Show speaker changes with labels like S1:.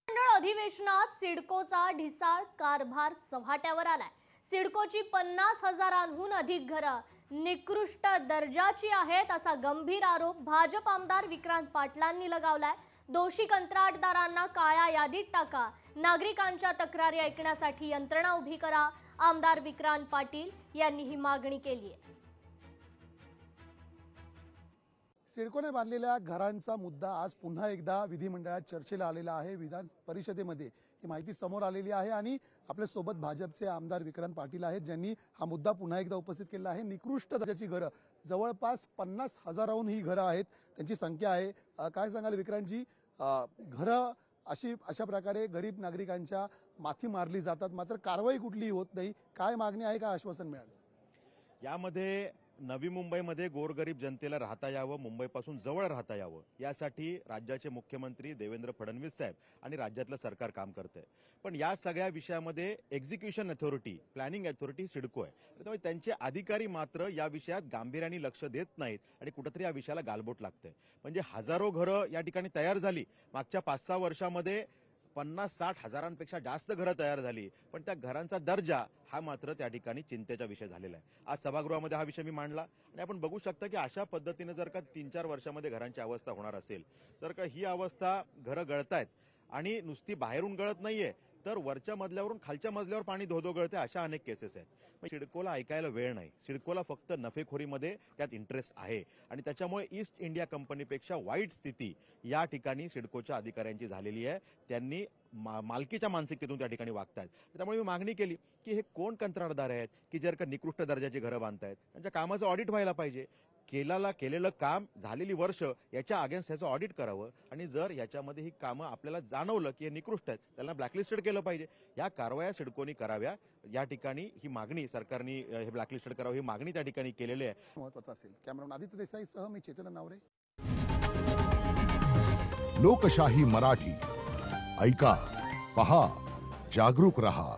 S1: मंडळ अधिवेशनात सिडकोचा ढिसाळ कारभार चव्हाट्यावर आलाय। सिडकोची 50,000हून अधिक घरं निकृष्ट दर्जाची आहेत असा गंभीर आरोप भाजप आमदार विक्रांत पाटलांनी लगावलाय। दोषी कंत्राटदारांना काळ्या यादीत टाका, नागरिकांच्या तक्रारी ऐकण्यासाठी यंत्रणा उभी करा, आमदार विक्रांत पाटील यांनी ही मागणी केली आहे।
S2: सिडकोने बांधलेल्या घरांचा मुद्दा आज पुन्हा एकदा विधिमंडळात चर्चेला आलेला आहे। विधान परिषदेमध्ये ही माहिती समोर आलेली आहे आणि आपल्या सोबत भाजपचे आमदार विक्रांत पाटील आहेत, ज्यांनी हा मुद्दा पुन्हा एकदा उपस्थित केला आहे। निकृष्ट दर्जाची घरं, जवळपास 50,000हून ही घरं आहेत, त्यांची संख्या आहे। काय सांगाल विक्रांतजी, घरं अशा प्रकारे गरीब नागरिकांच्या माथी मारली जातात, मात्र कारवाई कुठलीही होत नाही। काय मागणी आहे, काय आश्वासन मिळालं?
S3: यामध्ये नवी मुंबईमध्ये गोरगरीब जनतेला राहता यावं, मुंबईपासून जवळ राहता यावं, यासाठी राज्याचे मुख्यमंत्री देवेंद्र फडणवीस साहेब आणि राज्यातलं सरकार काम करतंय। पण या सगळ्या विषयामध्ये execution authority, planning authority CIDCO आहे। त्यामुळे त्यांचे अधिकारी मात्र या विषयात गांभीर्याने लक्ष देत नाहीत आणि कुठेतरी या विषयाला गालबोट लागतंय। म्हणजे हजारो घरं या ठिकाणी तयार झाली, मागच्या 5-6 वर्षामध्ये 50-60 हजारांपेक्षा जास्त घरं तयार झाली, पण त्या घरांचा दर्जा हा मात्र त्या ठिकाणी चिंतेचा विषय झालेला आहे। आज सभागृहामध्ये हा विषय मी मांडला आणि आपण बघू शकता की अशा पद्धतीने जर का 3-4 वर्षामध्ये घरांची अवस्था होणार असेल, जर का ही अवस्था घरं गळतायत आणि नुसती बाहेरून गळत नाहीये, तर वरच्या मजल्यावरून खालच्या मजल्यावर पाणी धोधो गळते, अशा अनेक केसेस आहेत। सिडकोला ऐकायला वेळ नाही, सिडकोला फक्त नफेखोरीमध्ये त्यात इंटरेस्ट आहे आणि त्याच्यामुळे ईस्ट इंडिया कंपनीपेक्षा वाईट स्थिती या ठिकाणी सिडकोच्या अधिकाऱ्यांची झालेली आहे। त्यांनी मालकीच्या मानसिकतेतून त्या ठिकाणी वागतायत। त्यामुळे मी मागणी केली की हे कोण कंत्राटदार आहेत की जर का निकृष्ट दर्जाची घरं बांधतायत, त्यांच्या कामाचं ऑडिट व्हायला पाहिजे। केलेलं काम, झालेली वर्ष याच्या अगेन्स्ट ह्याचं ऑडिट करावं आणि जर याच्यामध्ये ही कामं आपल्याला जाणवलं की हे निकृष्ट आहेत, त्यांना ब्लॅकलिस्टेड केलं पाहिजे। या कारवाया सिडकोनी कराव्या, या ठिकाणी ही मागणी सरकारने हे ब्लॅकलिस्टेड करावं, ही मागणी त्या ठिकाणी केलेली आहे।
S2: महत्त्वाचं असेल। कॅमेरामन आदित्य देसाई सह मी चेतन नावरे।
S4: लोकशाही मराठी ऐका, पहा, जागरूक रहा।